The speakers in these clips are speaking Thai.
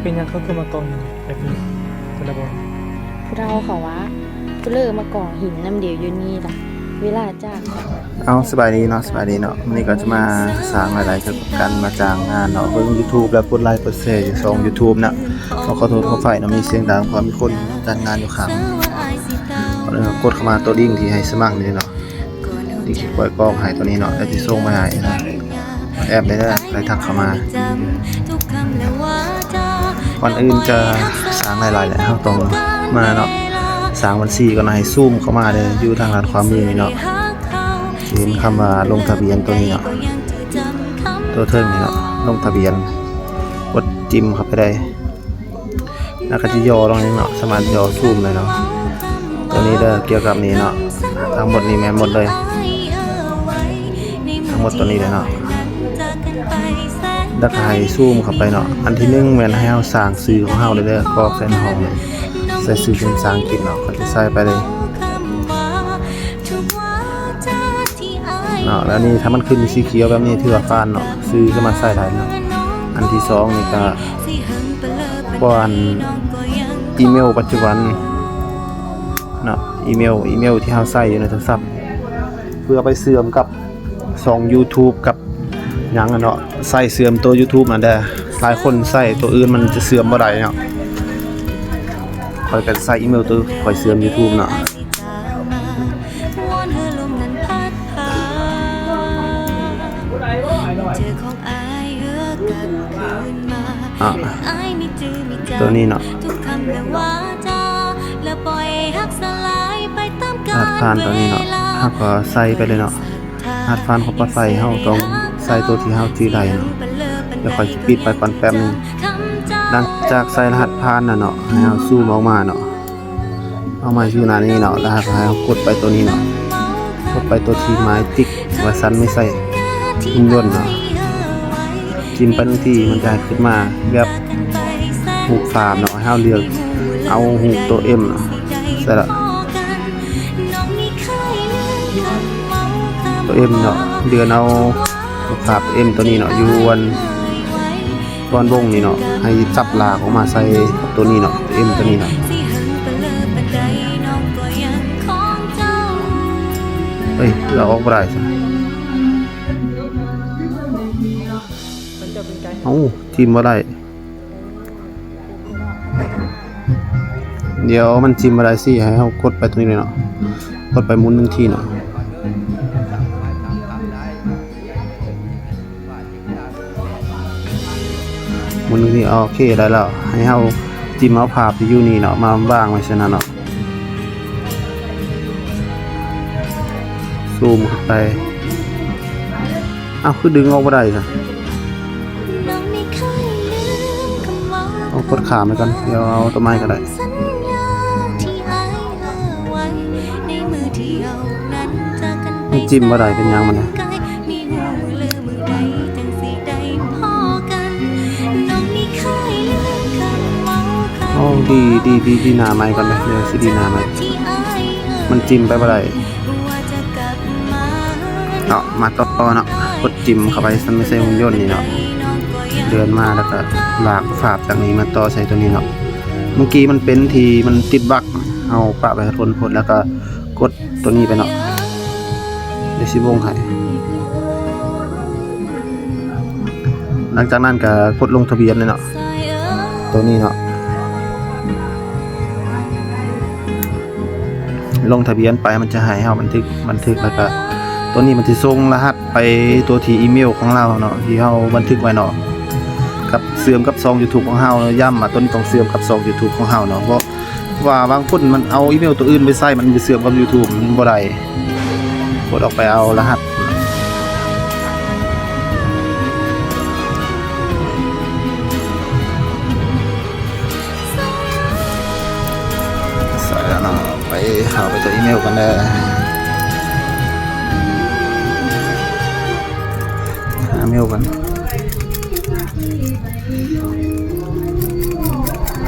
เป็นยังเขาคือมากองแบบนี้คนละบอล ผู้เราเขาว่าผู้เลิกมาก่อหินน้ำเดียวอยู่นี่ล่ะเวลาจ้าง เอาสบายดีเนาะสบายดีเนาะวันนี้ก็จะมาสร้างรายได้เกี่ยวกับการมาจ้างงานเนาะเบิ่ง YouTube แล้วกดไลค์กดแชร์อยู่ช่อง YouTube นะขอโทษขอไฟเนาะมีเสียงดังเพราะมีคนจ้างงานอยู่ข้างกดเข้ามาตัวลิงก์ที่ให้สมัครนี่เนาะลิงก์ที่ปล่อยกล้องให้ตัวนี้เนาะแล้วสิส่งมาให้นะแอปได้เด้อไปทักเข้ามาก่อนอื่นจะสร้างรายได้แล้วเราต้องมาเนาะสร้างบัญชีก่อนนะให้ซูมเข้ามาเด้ออยู่ทางด้านขวามือนี่เนาะเห็นคำว่าลงทะเบียนตัวนี้เนาะตัวเทิงนี่เนาะลงทะเบียนกดจิ้มเข้าไปได้แล้วก็จะย่อลงนี้เนาะสามารถย่อซูมเลยเนาะตัวนี้เด้อเกี่ยวกับนี้เนาะทั้งหมดนี้แม่นหมดเลยทั้งหมดตัวนี้เลยเนาะแล้วก็ให้ซูมเข้าไปเนาะอันที่1แม่นให้เฮาสร้างชื่อของเฮาเลยเด้อกรอกใส่ในห้องเลยใส่ชื่อเป็นภาษาอังกฤษเนาะก็จะใส่ไปเลยเนาะแล้วนี่ถ้ามันขึ้นสีเขียวแบบนี้ถือว่าผ่านเนาะซื้อก็มาใส่ได้เนาะอันที่2นี่ก็ป้อนอีเมลปัจจุบันเนาะอีเมลที่เฮาใช้อยู่ในโทรศัพท์เพื่อไปเชื่อมกับช่อง YouTube กับหยังเนาะใส่เชื่อมตัว YouTube นั่นแหละหลายคนใส่ตัวอื่นมันจะเชื่อมบ่ได้เนาะข้อยก็ใส่อีเมลตัวข้อยเชื่อม YouTube เนาะตัวนี้เนาะหัดผ่านตัวนี้เนาะเฮาก็ใส่ไปเลยเนาะหัดผ่านเขาก็ใส่เฮาต้องใส่ตัวที่เฮาจื้อได้เนาะเดี๋ยวค่อยสิปิดไปก่อนแป๊บนึงหลังจากใส่รหัสผ่านน่ะเนาะให้เฮาซูมออกมาเนาะเอามาอยู่หน้านี้เนาะแล้วให้เฮากดไปตัวนี้เนาะกดไปตัวที่ไม้ติ๊กว่าซันไม่ใส่หุ่นยนต์เนาะจิ้มไปทันทีมันจะขึ้นมาแบบหูฟาร์มเนาะให้เฮาเลือกเอาหูตัว M เนาะใส่ละตัว M เนาะเดือนเอาหูฟาร์ม M ตัวนี้เนาะอยู่วันวงนี่เนาะให้จับลากออกมาใส่ตัวนี้เนาะตัว M ตัวนี้เนาะเฮ้ยเราออกบ่ได้ซะเอ้าจิ้มบ่ได้เดี๋ยวมันจิ้มบ่ได้สิให้เฮากดไปตรงนี้เลยเนาะกดไปหมุน1ทีเนาะหมุน1ทีโอเคได้แล้วให้เฮาจิ้มเอาภาพที่อยู่นี่เนาะมาวางไว้ซั่นน่ะเนาะซูมเข้าไปอ้าวคือดึงออกบ่ได้ซะเอากดขามไปก่อนเดี๋ยวเอาตัวไม้ก็ได้มันจิ้มบ่ได้เป็นหยังมันนะโอ้ดีหน้าไม้ก่อนเลยเดี๋ยวสิดีหน้าไม้มันจิ้มไปบ่ได้เนาะมาต่อเนาะกดจิ้มเข้าไปซั่นไม่ใช่หุ่นยนต์นี่เนาะเดินมาแล้วก็ลากฝาบจากนี้มาต่อใส่ตัวนี้เนาะเมื่อกี้มันเป็นที่มันติดบั๊กเอาปะไปทนพ้นแล้วก็กดตัวนี้ไปเนาะเดี๋ยวสิวงให้หลังจากนั้นก็กดลงทะเบียนเลยเนาะตัวนี้เนาะลงทะเบียนไปมันจะให้เฮาบันทึกแล้วก็ตัวนี้มันสิส่งรหัสไปตัวที่อีเมลของเราเนาะที่เฮาบันทึกไว้เนาะกับเสื่อมกับช่อง YouTube ของเฮาย้ำว่าตัวนี้ต้องเสื่อมกับช่อง YouTube ของเฮาเนาะเพราะว่าบางคนมันเอาอีเมลตัวอื่นไปใส่มันจะเสื่อมกับ YouTube มันบ่ได้กดออกไปเอารหัสใส่แล้วเนาะไปเข้าไปตัวอีเมลกันเลยอีเมลกัน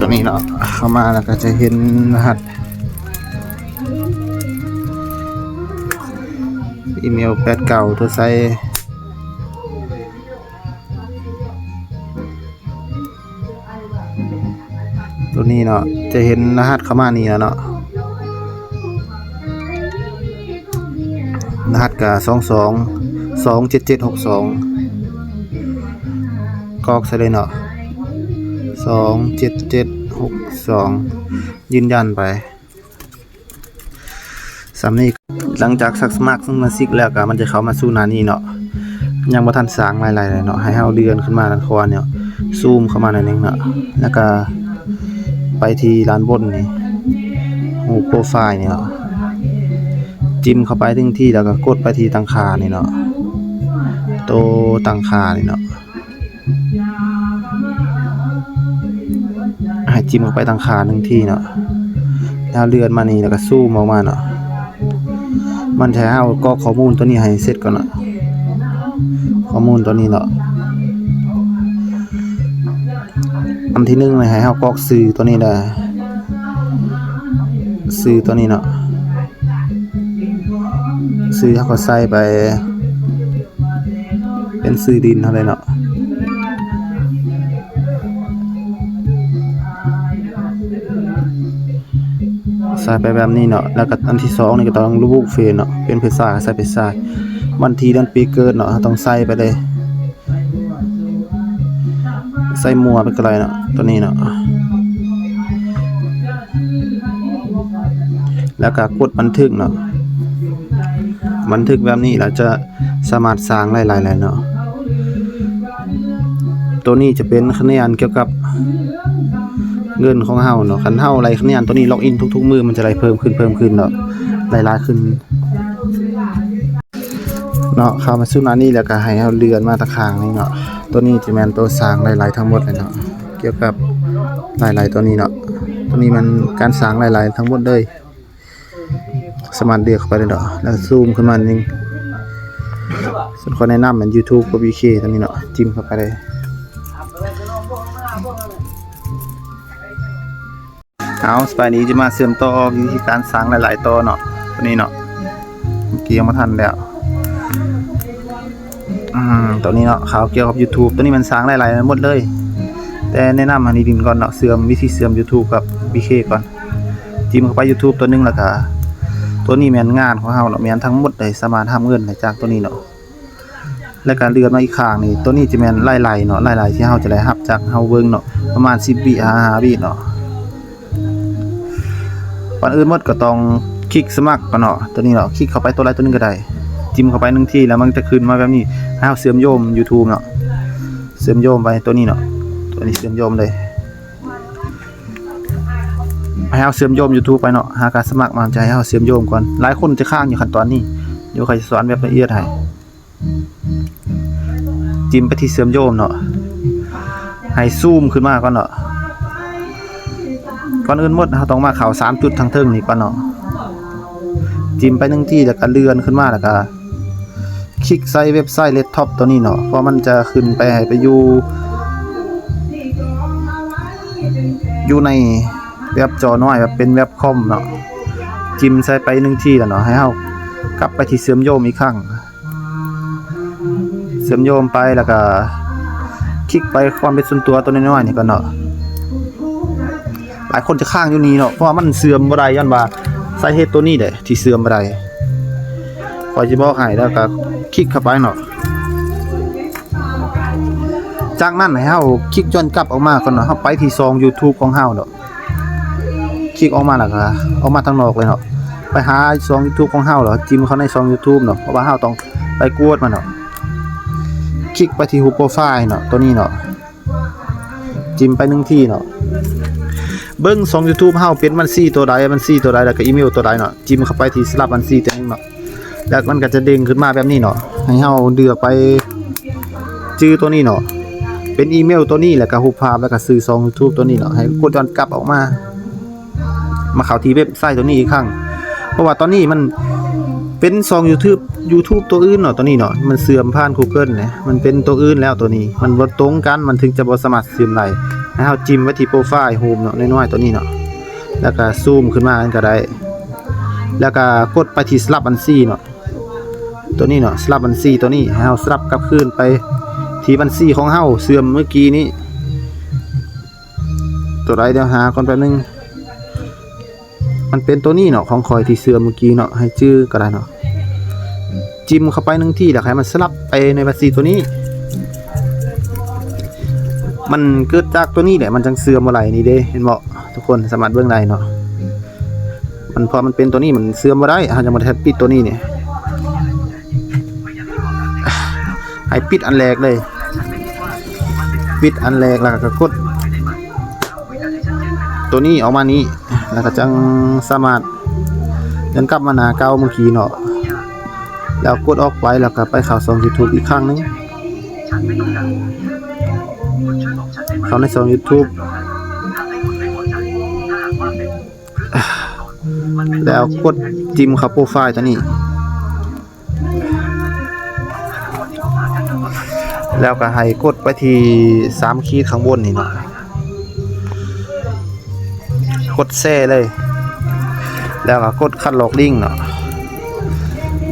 ตัวนี้เนาะเข้ามาแล้วก็จะเห็นรหัสอีเมลแปดเก่าตัวใส่ ตัวนี้เนาะจะเห็นรหัสเข้ามานี่แล้วเนาะรหัสก็22 27762กรอกใส่เลยเนาะ27762ยืนยันไปสำนี้หลังจากสักสมัครสมาชิกแล้วก็มันจะเข้ามาสู่หน้านี้เนาะยังบ่ทันสร้างหลายๆเลยเนาะให้เฮาเลื่อนขึ้นมาด้านขวาเนี่ยซูมเข้ามาหน่อยนึงเนาะแล้วก็ไปที่ด้านบนนี่รูปโปรไฟล์นี่เนาะจิ้มเข้าไปถึงที่แล้วก็กดไปที่ตั้งค่านี่เนาะโตตั้งค่านี่เนาะให้จิ้มเข้าไปตั้งค่า1ที่เนาะแล้วเลื่อนมานี่แล้วก็ซูมออกมาเนาะมันจะให้เฮากรอกข้อมูลตัวนี้ให้เสร็จก่อนเนาะข้อมูลตัวนี้เนาะอันที่1เลยให้เฮากรอกชื่อตัวนี้ได้ชื่อตัวนี้เนาะชื่อเฮาก็ใส่ไปเป็นชื่อดินเท่าไหร่เนาะใส่ไปแบบนี้เนาะแล้วก็อันที่2นี่ก็ต้องระบุเฟซเนาะเป็นภาษาใส่ภาษาวันที่เดือนปีเกิดเนาะต้องใส่ไปเลยใส่มัวไปก็ได้เนาะตัวนี้เนาะแล้วก็กดบันทึกเนาะบันทึกแบบนี้เราจะสามารถสร้างหลายๆแล้วเนาะตัวนี้จะเป็นคะแนนเกี่ยวกับเงินของเฮาเนาะคันเฮาไล่คะแนนตัวนี้ล็อกอินทุกๆมื้อมันจะไล่เพิ่มขึ้นเนาะหลายๆขึ้นเนาะเข้ามาสู่หน้านี้แล้วก็ให้เฮาเลื่อนมาตะข้างนี่เนาะตัวนี้จะแม่นตัวสร้างหลายๆทั้งหมดเลยเนาะเกี่ยวกับหลายๆตัวนี้เนาะตัวนี้มันการสร้างหลายๆทั้งหมดเลยสามารถเลือกเข้าไปได้เนาะแล้วซูมขึ้นมานึงส่วนคนแนะนำมัน YouTube กับ VK ตัวนี้เนาะจิ้มเข้าไปเลยเอาสไปนี้จะมาเสริมต่อวิธีการสร้างหลายๆตัวเนาะตัวนี้เนาะเมื่อกี้ยังไม่ทันแล้วตัวนี้เนาะข่าวเกี่ยวกับ YouTube ตัวนี้มันสร้างหลายๆหมดเลยแต่แนะนำอันนี้ดินก่อนเนาะเสื่อมวิธีเสื่อม YouTube กับ VK ก่อนจิ้มเข้าไป YouTube ตัวนึงแล้วก็ตัวนี้แม่นงานของเฮาเนาะแม่นทั้งหมดเลยสามารถทำเงินได้จากตัวนี้เนาะแล้วก็เลื่อนมาอีกข้างนี่ตัวนี้จะแม่นหลายๆเนาะหลายๆที่เฮาจะได้รับจากเฮาเบิ่งเนาะประมาณ10 วิ5วิเนาะก่อนอื่นหมดก็ต้องคลิกสมัครก่อนเนาะตัวนี้เนาะคลิกเข้าไปตัวใดตัวนึงก็ได้จิ้มเข้าไป1ที่แล้วมันจะขึ้นมาแบบนี้ให้เฮาเชื่อมโยง YouTube เนาะเชื่อมโยงไปตัวนี้เนาะตัวนี้เชื่อมโยงเลยให้เฮาเชื่อมโยง YouTube ไปเนาะหาการสมัครมันจะให้เฮาเชื่อมโยงก่อนหลายคนจะค้างอยู่ขั้นตอนนี้เดี๋ยวค่อยสอนแบบละเอียดให้จิ้มไปที่เชื่อมโยงเนาะให้ซูมขึ้นมาก่อนเนาะก่อนอื่นหมดเราต้องมาเข้า3จุดทางเทิงนี่ก่อนเนาะจิ้มไป1ที่แล้วก็เลื่อนขึ้นมาแล้วก็คลิกใส่เว็บไซต์ Red Top ตัวนี้เนาะเพราะมันจะขึ้นไปให้ไปอยู่ในเว็บจอน้อยแบบเป็นเว็บคอมเนาะจิ้มใส่ไป1ที่แล้วเนาะให้เฮากลับไปที่เชื่อมโยงอีกครั้งเชื่อมโยงไปแล้วก็คลิกไปความเป็นส่วนตัวตัวน้อยๆนี่ก่อนเนาะหลายคนจะค้างอยู่นี่เนาะเพราะว่ามันเสื่อมบ่ได้ย้อนว่าสาเหตุตัวนี้แหละที่เสื่อมบ่ได้ขอสิบอกให้แล้วก็คลิกเข้าไปเนาะจากนั้นให้เฮาคลิกย้อนกลับออกมาก่อนเนาะเฮาไปที่ซอง YouTube ของเฮาเนาะคลิกออกมาแล้วก็ออกมาทางนอกเลยเนาะไปหาซอง YouTube ของเฮาเหรอจิ้มเข้าในซอง YouTube เนาะเพราะว่าเฮาต้องไปกดมันเนาะคลิกไปที่รูปโปรไฟล์เนาะตัวนี้เนาะจิ้มไป1ที่เนาะเบิ่งซอง YouTube เฮาเป็นบัญชีตัวใดแล้วก็อีเมลตัวใดเนาะจิ้มเข้าไปที่สลับบัญชีตัวนึงเนาะแล้วมันก็จะเด้งขึ้นมาแบบนี้เนาะให้เฮาเลือกไปชื่อตัวนี้เนาะเป็นอีเมลตัวนี้แล้วก็รูปภาพแล้วก็ชื่อซอง YouTube ตัวนี้เนาะให้กดย้อนกลับออกมาเข้าที่เว็บไซต์ตัวนี้อีกครั้งเพราะว่าตอนนี้มันเป็นซอง YouTube ตัวอื่นเนาะตัวนี้เนาะมันเสื่อมผ่าน Google นะมันเป็นตัวอื่นแล้วตัวนี้มันบ่ตรงกันมันถึงจะบ่สามารถเสื่อมได้ให้เฮาจิ้มไว้ที่โปรไฟล์โฮมเนาะน้อยๆตัวนี้เนาะแล้วก็ซูมขึ้นมาก็ได้แล้วก็กดไปที่สลับบัญชีเนาะตัวนี้เนาะสลับบัญชีตัวนี้ให้เฮาสลับกลับคืนไปที่บัญชีของเฮาเสื่อมเมื่อกี้นี้ ตัวไรเดี๋ยวหาก่อนแป๊บนึงมันเป็นตัวนี้เนาะของคอยที่เสื่อมเมื่อกี้เนาะให้ชื่อก็ได้เนาะจิ้มเข้าไป1ที่แล้วให้มันสลับไปในบัญชีตัวนี้มันเกิดจากตัวนี้แหละมันจังเสื่อมบ่ไหลนี่เด้เห็นบ่ทุกคนสามารถเบิ่งได้เนาะมันพอมันเป็นตัวนี้มันเสื่อมบ่ได้เฮาจะมาแทบปิดตัวนี้นี่ให้ปิดอันแรกเลยปิดอันแรกแล้วก็กดตัวนี้ออกมานี้แล้วก็จังสามารถเดินกลับมาหน้าเก่าเมื่อกี้เนาะแล้วกดออกไปแล้วก็ไปเข้าช่อง YouTube อีกครั้งนึงเข้าในช่อง YouTube แล้วกดจิ้มเข้าโปรไฟล์ตัวนี้แล้วก็ให้กดไปที่3ขีดข้างบนนี่เนาะกดแช่เลยแล้วก็กดคัดลอกลิงก์เนาะ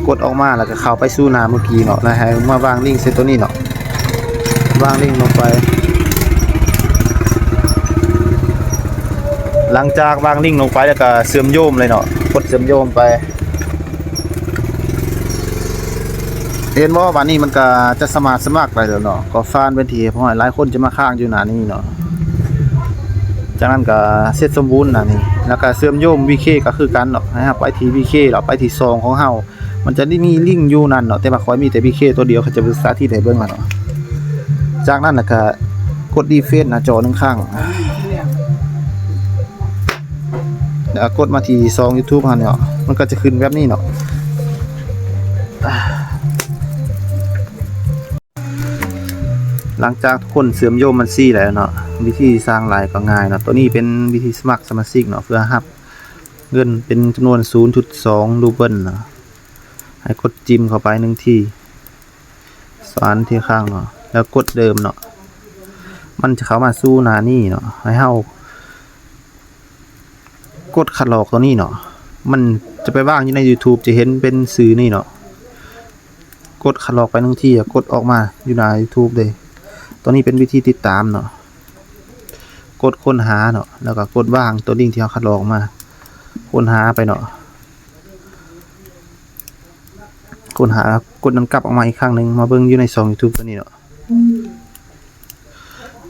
กดออกมาแล้วก็เข้าไปสู่หน้าเมื่อกี้เนาะแล้วให้มาวางลิงก์เซตตัวนี้เนาะวางลิงก์ลงไปหลังจากวางลิงก์ลงไปแล้วก็เชื่อมโยงเลยเนาะกดเชื่อมโยงไปเห็นว่าวันนี้มันก็จะสมัครไปแล้วเนาะก็ฟานเป็นทีเพราะหลายคนจะมาค้างอยู่หน้านี้เนาะจากนั้นก็เสร็จสมบูรณ์นะนี่แล้วก็เชื่อมโยง VK ก็คือกันเนาะนะครับไปที่ VK เราไปที่ซองของเฮามันจะได้มีลิงก์อยู่นั่นเนาะแต่ว่าคอยมีแต่ VK ตัวเดียวเขาจะสาธิตให้เบิ่งเนาะจากนั้นก็กดดีเฟซหน้าจอ1ครั้งแล้วกดมาที่ซอง YouTube เฮาเนี่ยมันก็จะขึ้นแบบนี้เนาะหลังจากทุกคนเสื่อมโยมมันซี่แล้วเนาะวิธีสร้างรายก็ง่ายเนาะตัวนี้เป็นวิธีสมัครสมาชิกเนาะเพื่อรับเงินเป็นจำนวน 0.2 รูเบิลเนาะให้กดจิ้มเข้าไป1ที่สานที่ข้างเนาะแล้วกดเดิมเนาะมันจะเข้ามาสู่หน้านี้เนาะให้เฮากดคัดลอกตัวนี้เนาะมันจะไปว่างอยู่ใน YouTube จะเห็นเป็นสื่อนี่เนาะกดคัดลอกไป1ที่กดออกมาอยู่หน้า YouTube เลยตัวนี้เป็นวิธีติดตามเนาะกดค้นหาเนาะแล้วก็กดว่างตัวลิงก์ที่เราคัดลอกมาค้นหาไปเนาะค้นหากดนำกลับออกมาอีกครั้งนึงมาเบิ่งอยู่ในช่อง YouTube ตัวนี้เนาะ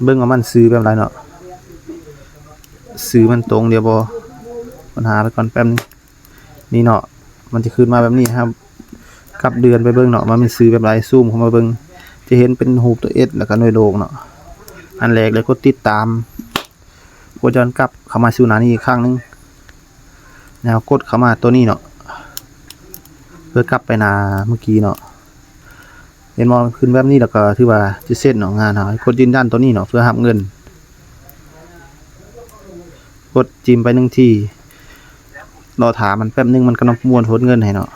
เบิ่งว่ามันซื้อแบบไรเนาะซื้อมันตรงเดียวบ่ค้นหาไปก่อนแป๊บนึงนี่เนาะมันจะขึ้นมาแบบนี้ครับกลับเดือนไปเบิ่งเนาะมันซื้อแบบไรซูมเข้ามาเบิ่งจะเห็นเป็นรูปตัว S แล้วก็หน่วยโลกเนาะอันแรกเลยกดติดตามกดย้อนกลับเข้ามาสู่หน้านี้อีกครั้งนึงแล้วกดเข้ามาตัวนี้เนาะเพื่อกลับไปหน้าเมื่อกี้เนาะเห็นมองขึ้นแบบนี้แล้วก็ถือว่าจะเสร็จเนาะงานเนาะกดยืนยันตัวนี้เนาะเพื่อรับเงินกดจิ้มไป1ที่รอถามมันแป๊บนึงมันกำลังประมวลผลเงินให้เนาะ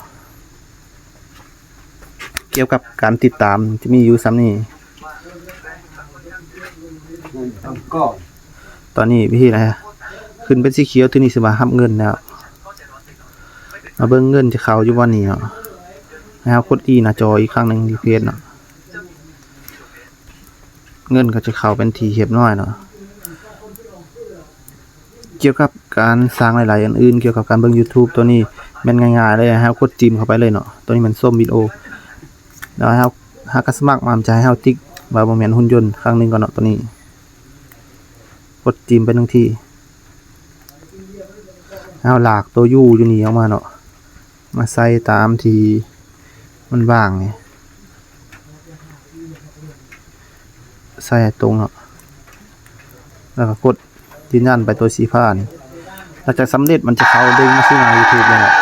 เกี่ยวกับการติดตามจะมีอยู่ซ้ำนี่ตอนนี้วิธีอะไรขึ้นเป็นสีเขียวที่นี่สิว่ารับเงินแล้วมาเบิ่งเงินจะเข้าอยู่วันนี้เนาะนะครับกดอีหน้าจออีกครั้งนึงรีเฟรชเนาะเงินก็จะเข้าเป็นทีเรียบร้อยเนาะเกี่ยวกับการสร้างหลายๆอันอื่นเกี่ยวกับการเบิ่ง YouTube ตัวนี้มันง่ายๆเลยนะครับกดจิ้มเข้าไปเลยเนาะตัวนี้มันส้มวิดีโอแล้วให้หากสมัครมาจะให้เฮาติ๊กว่าบ่แม่นหุ่นยนต์ครั้งนึงก่อนเนาะตัวนี้กดจิ้มไป1ที่เฮาลากตัวอยู่นี่ออกมาเนาะมาใส่ตามที่มันว่างนี่ใส่ตรงเนาะแล้วก็กดยืนยันไปตัวสีฟ้านี่หลังจากสำเร็จมันจะเข้าเด้งมาสู่หน้า YouTube เลยเนาะ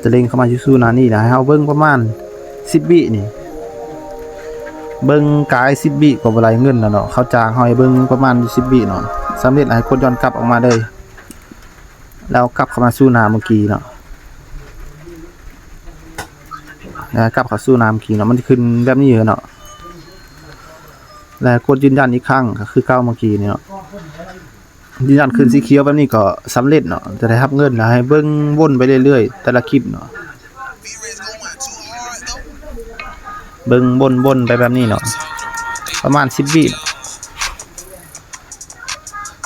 จะเด้งเข้ามาสู่หน้านี้นะให้เฮาเบิ่งประมาณ10 วินี่เบิ่งกาย10 วิก็บ่ได้เงินแล้วเนาะเขาจ้างเฮาให้เบิ่งประมาณ10 วิเนาะสำเร็จให้กดย้อนกลับออกมาเลยแล้วกลับเข้ามาสู่หน้าเมื่อกี้เนาะแล้วกลับเข้าสู่หน้าเมื่อกี้เนาะมันจะขึ้นแบบนี้เนาะแล้วกดยืนยันอีกครั้งก็คือเก่าเมื่อกี้นี่เนาะยืนยันขึ้นสีเขียวแบบนี้ก็สำเร็จเนาะจะได้รับเงินนะให้เบิ่งวนไปเรื่อยๆแต่ละคลิปเนาะเบิ่งบนไปแบบนี้เนาะประมาณ10 วิ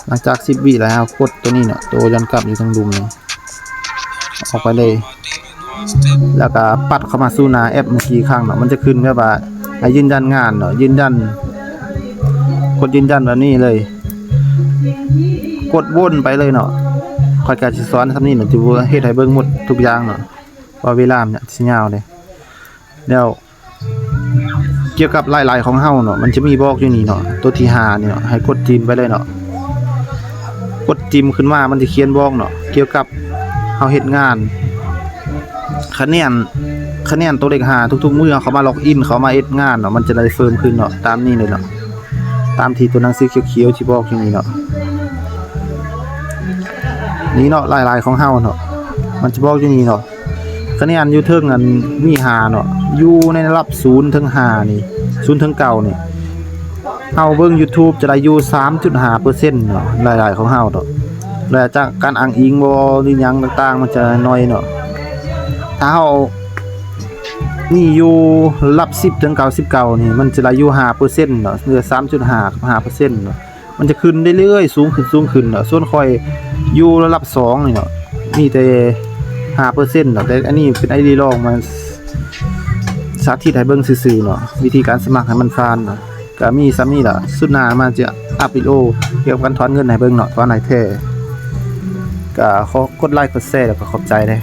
หลังจาก10วิแล้วกดตัวนี้เนาะตัวย้อนกลับอยู่ตรงดุมนี่ออกไปเลยแล้วก็ปัดเข้ามาสู่หน้าแอปเมื่อกี้ครั้งเนาะมันจะขึ้นแบบว่าให้ยืนยันงานเนาะยืนยันกดยืนยันแบบนี้เลยกดวนไปเลยเนาะค่อยก็สิสอนซ้ำนี้เนาะจะเฮ็ดให้เบิ่งหมดทุกอย่างเนาะว่าเวลาเนี่ยสิยาวเลยแล้วเกี่ยวกับรายๆของเฮาเนาะมันจะมีบอกอยู่นี่เนาะตัวที่5นี่เนาะให้กดจิ้มไปเลยเนาะกดจิ้มขึ้นมามันจะเขียนบอกเนาะเกี่ยวกับเฮาเฮ็ดงานคะแนนตัวเลข5ทุกๆมื้อเขามาล็อกอินเขามาเฮ็ดงานเนาะมันจะได้เฟิร์มขึ้นเนาะตามนี้เลยเนาะตามที่ตัวหนังสือเขียวๆที่บอกอยู่นี่เนาะนี่เนาะรายๆของเฮาเนาะมันจะบอกอยู่นี่เนาะคะแนนอยู่เทิงอันมี5เนาะอยู่ในระดับ0ถึง5นี่0ถึง9นี่เฮาเบิ่ง YouTube จะได้อยู่ 3.5% เนาะรายๆของเฮาเนาะแล้วจากการอ้างอิงบ่หรือหยังต่างๆมันจะน้อยเนาะถ้าเฮานี่อยู่ระดับ10ถึง99นี่มันจะได้อยู่ 5% เนาะเหลือ 3.5 กับ 5% เนาะมันจะขึ้นเรื่อยๆสูงขึ้นเนาะส่วนค่อยอยู่ระดับ2นี่เนาะมีแต่ 5% เนาะแต่อันนี้เป็นไอเดียลองมาสาธิตให้เบิ่งซื่อๆเนาะวิธีการสมัครให้มันผ่านเนาะก็มีซ้ำนี่ล่ะสุดหน้ามันจะอัพวิดีโอเกี่ยวกับการถอนเงินให้เบิ่งเนาะถอนให้แท้ก็ขอกดไลค์กดแชร์แล้วก็ขอบใจเด้